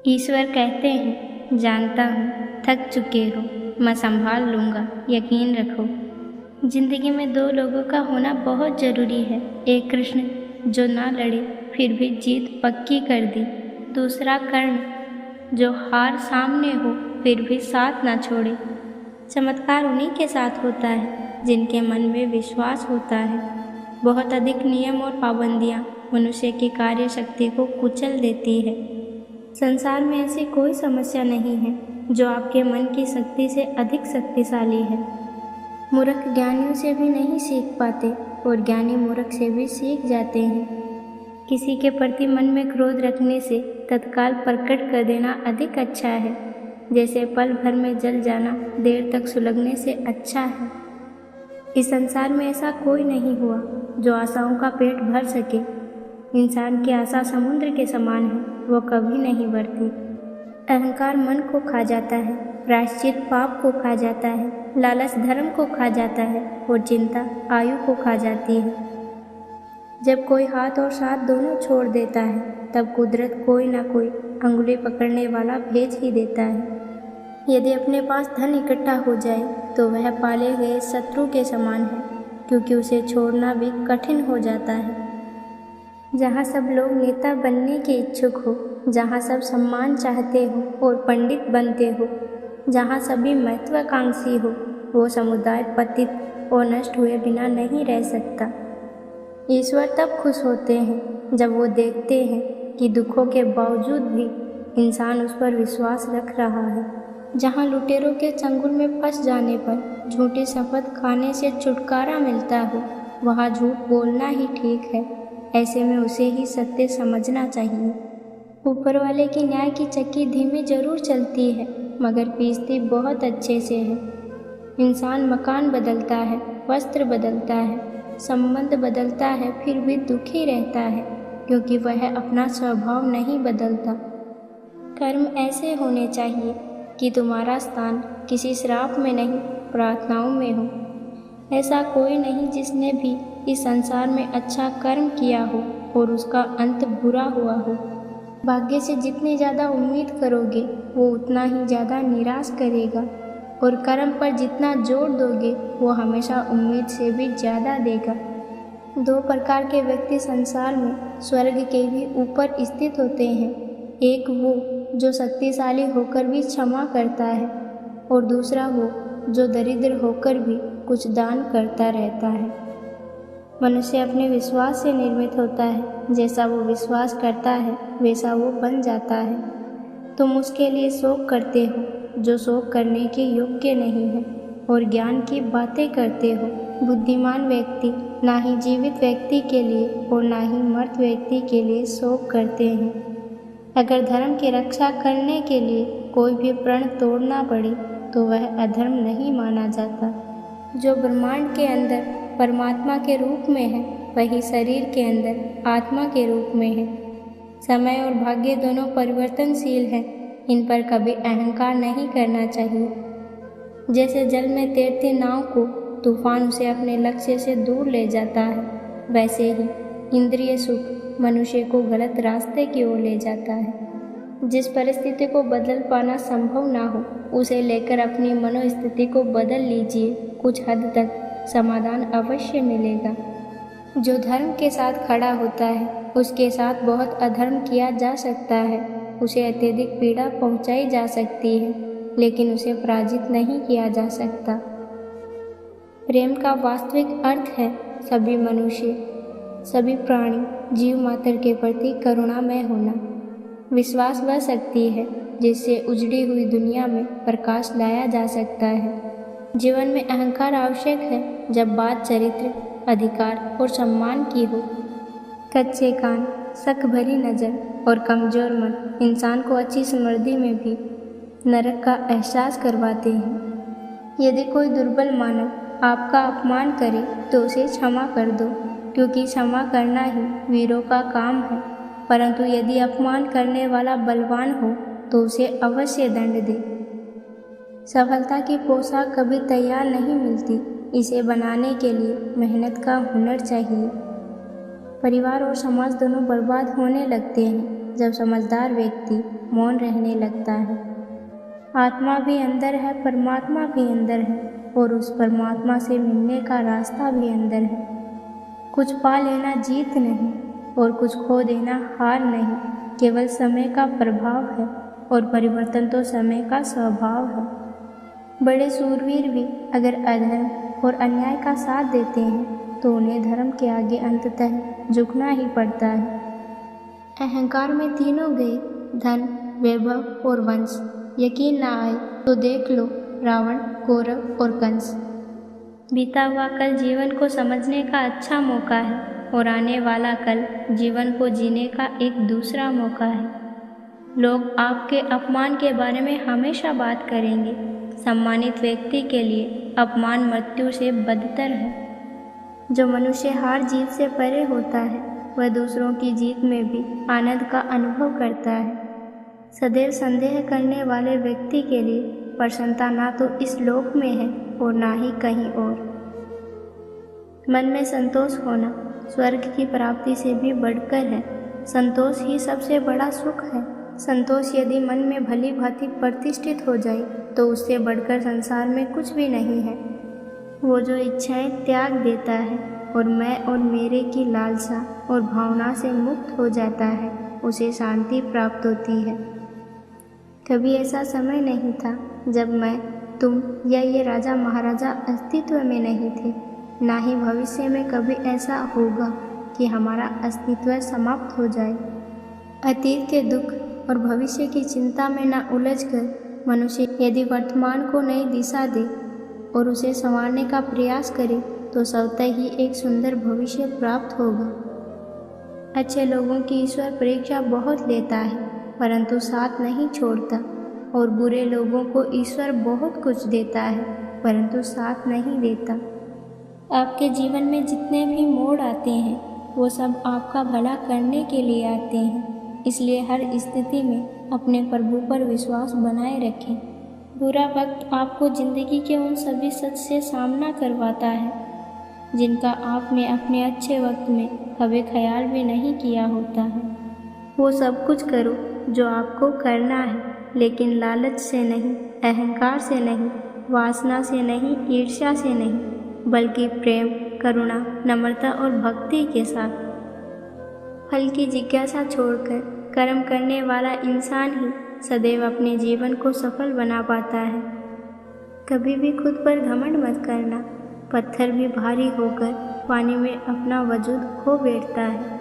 ईश्वर कहते हैं, जानता हूँ थक चुके हो, मैं संभाल लूँगा, यकीन रखो। जिंदगी में दो लोगों का होना बहुत ज़रूरी है। एक कृष्ण जो ना लड़े फिर भी जीत पक्की कर दी, दूसरा कर्ण जो हार सामने हो फिर भी साथ ना छोड़े। चमत्कार उन्हीं के साथ होता है जिनके मन में विश्वास होता है। बहुत अधिक नियम और पाबंदियाँ मनुष्य की कार्य शक्ति को कुचल देती है। संसार में ऐसी कोई समस्या नहीं है जो आपके मन की शक्ति से अधिक शक्तिशाली है। मूर्ख ज्ञानियों से भी नहीं सीख पाते और ज्ञानी मूर्ख से भी सीख जाते हैं। किसी के प्रति मन में क्रोध रखने से तत्काल प्रकट कर देना अधिक अच्छा है, जैसे पल भर में जल जाना देर तक सुलगने से अच्छा है। इस संसार में ऐसा कोई नहीं हुआ जो आशाओं का पेट भर सके। इंसान की आशा समुद्र के समान है, वो कभी नहीं बढ़ती। अहंकार मन को खा जाता है, प्रायश्चित पाप को खा जाता है, लालच धर्म को खा जाता है और चिंता आयु को खा जाती है। जब कोई हाथ और साथ दोनों छोड़ देता है तब कुदरत कोई ना कोई अंगुली पकड़ने वाला भेज ही देता है। यदि अपने पास धन इकट्ठा हो जाए तो वह पाले गए शत्रु के समान है, क्योंकि उसे छोड़ना भी कठिन हो जाता है। जहाँ सब लोग नेता बनने के इच्छुक हो, जहाँ सब सम्मान चाहते हो और पंडित बनते हो, जहाँ सभी महत्वाकांक्षी हो, वो समुदाय पतित और नष्ट हुए बिना नहीं रह सकता। ईश्वर तब खुश होते हैं जब वो देखते हैं कि दुखों के बावजूद भी इंसान उस पर विश्वास रख रहा है। जहाँ लुटेरों के चंगुल में फंस जाने पर झूठी शपथ खाने से छुटकारा मिलता हो, वहाँ झूठ बोलना ही ठीक है। ऐसे में उसे ही सत्य समझना चाहिए। ऊपर वाले की न्याय की चक्की धीमी जरूर चलती है, मगर पीसती बहुत अच्छे से है। इंसान मकान बदलता है, वस्त्र बदलता है, संबंध बदलता है, फिर भी दुखी रहता है, क्योंकि वह अपना स्वभाव नहीं बदलता। कर्म ऐसे होने चाहिए कि तुम्हारा स्थान किसी श्राप में नहीं, प्रार्थनाओं में हो। ऐसा कोई नहीं जिसने भी इस संसार में अच्छा कर्म किया हो और उसका अंत बुरा हुआ हो। भाग्य से जितनी ज़्यादा उम्मीद करोगे वो उतना ही ज़्यादा निराश करेगा, और कर्म पर जितना जोर दोगे वो हमेशा उम्मीद से भी ज़्यादा देगा। दो प्रकार के व्यक्ति संसार में स्वर्ग के भी ऊपर स्थित होते हैं। एक वो जो शक्तिशाली होकर भी क्षमा करता है, और दूसरा वो जो दरिद्र होकर भी कुछ दान करता रहता है। मनुष्य अपने विश्वास से निर्मित होता है, जैसा वो विश्वास करता है वैसा वो बन जाता है। तुम उसके लिए शोक करते हो जो शोक करने के योग्य नहीं है, और ज्ञान की बातें करते हो। बुद्धिमान व्यक्ति ना ही जीवित व्यक्ति के लिए और ना ही मृत व्यक्ति के लिए शोक करते हैं। अगर धर्म की रक्षा करने के लिए कोई भी प्रण तोड़ना पड़े तो वह अधर्म नहीं माना जाता। जो ब्रह्मांड के अंदर परमात्मा के रूप में है, वही शरीर के अंदर आत्मा के रूप में है। समय और भाग्य दोनों परिवर्तनशील हैं, इन पर कभी अहंकार नहीं करना चाहिए। जैसे जल में तैरती नाव को तूफान उसे अपने लक्ष्य से दूर ले जाता है, वैसे ही इंद्रिय सुख मनुष्य को गलत रास्ते की ओर ले जाता है। जिस परिस्थिति को बदल पाना संभव ना हो, उसे लेकर अपनी मनोस्थिति को बदल लीजिए, कुछ हद तक समाधान अवश्य मिलेगा। जो धर्म के साथ खड़ा होता है उसके साथ बहुत अधर्म किया जा सकता है, उसे अत्यधिक पीड़ा पहुंचाई जा सकती है, लेकिन उसे पराजित नहीं किया जा सकता। प्रेम का वास्तविक अर्थ है सभी मनुष्य, सभी प्राणी, जीव मात्र के प्रति करुणामय होना। विश्वास वह शक्ति है जिससे उजड़ी हुई दुनिया में प्रकाश लाया जा सकता है। जीवन में अहंकार आवश्यक है जब बात चरित्र, अधिकार और सम्मान की हो। कच्चे कान, शक भरी नज़र और कमज़ोर मन इंसान को अच्छी समृद्धि में भी नरक का एहसास करवाते हैं। यदि कोई दुर्बल मानव आपका अपमान करे तो उसे क्षमा कर दो, क्योंकि क्षमा करना ही वीरों का काम है। परंतु यदि अपमान करने वाला बलवान हो तो उसे अवश्य दंड दे। सफलता की पोशाक कभी तैयार नहीं मिलती, इसे बनाने के लिए मेहनत का हुनर चाहिए। परिवार और समाज दोनों बर्बाद होने लगते हैं जब समझदार व्यक्ति मौन रहने लगता है। आत्मा भी अंदर है, परमात्मा भी अंदर है, और उस परमात्मा से मिलने का रास्ता भी अंदर है। कुछ पा लेना जीत नहीं और कुछ खो देना हार नहीं, केवल समय का प्रभाव है और परिवर्तन तो समय का स्वभाव है। बड़े सूरवीर भी अगर अधर्म और अन्याय का साथ देते हैं तो उन्हें धर्म के आगे अंततः झुकना ही पड़ता है। अहंकार में तीनों गए, धन, वैभव और वंश। यकीन ना आए तो देख लो रावण, कौरव और कंस। बीता हुआ कल जीवन को समझने का अच्छा मौका है और आने वाला कल जीवन को जीने का एक दूसरा मौका है। लोग आपके अपमान के बारे में हमेशा बात करेंगे। सम्मानित व्यक्ति के लिए अपमान मृत्यु से बदतर है। जो मनुष्य हार जीत से परे होता है वह दूसरों की जीत में भी आनंद का अनुभव करता है। सदैव संदेह करने वाले व्यक्ति के लिए प्रसन्नता ना तो इस लोक में है और ना ही कहीं और। मन में संतोष होना स्वर्ग की प्राप्ति से भी बढ़कर है। संतोष ही सबसे बड़ा सुख है। संतोष यदि मन में भली भांति प्रतिष्ठित हो जाए तो उससे बढ़कर संसार में कुछ भी नहीं है। वो जो इच्छाएं त्याग देता है और मैं और मेरे की लालसा और भावना से मुक्त हो जाता है, उसे शांति प्राप्त होती है। कभी ऐसा समय नहीं था जब मैं, तुम या ये राजा महाराजा अस्तित्व में नहीं थे। ना ही भविष्य में कभी ऐसा होगा कि हमारा अस्तित्व समाप्त हो जाए। अतीत के दुख और भविष्य की चिंता में न उलझकर मनुष्य यदि वर्तमान को नई दिशा दे और उसे संवारने का प्रयास करे तो स्वतः ही एक सुंदर भविष्य प्राप्त होगा। अच्छे लोगों की ईश्वर परीक्षा बहुत लेता है परंतु साथ नहीं छोड़ता, और बुरे लोगों को ईश्वर बहुत कुछ देता है परंतु साथ नहीं देता। आपके जीवन में जितने भी मोड़ आते हैं वो सब आपका भला करने के लिए आते हैं, इसलिए हर स्थिति में अपने प्रभु पर विश्वास बनाए रखें। बुरा वक्त आपको जिंदगी के उन सभी सच से सामना करवाता है जिनका आपने अपने अच्छे वक्त में कभी ख्याल भी नहीं किया होता है। वो सब कुछ करो जो आपको करना है, लेकिन लालच से नहीं, अहंकार से नहीं, वासना से नहीं, ईर्ष्या से नहीं, बल्कि प्रेम, करुणा, नम्रता और भक्ति के साथ। फल की जिज्ञासा छोड़कर कर्म करने वाला इंसान ही सदैव अपने जीवन को सफल बना पाता है। कभी भी खुद पर घमंड मत करना। पत्थर भी भारी होकर पानी में अपना वजूद खो बैठता है।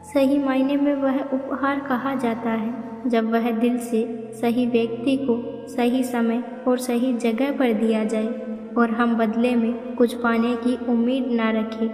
सही मायने में वह उपहार कहा जाता है जब वह दिल से सही व्यक्ति को सही समय और सही जगह पर दिया जाए और हम बदले में कुछ पाने की उम्मीद न रखें।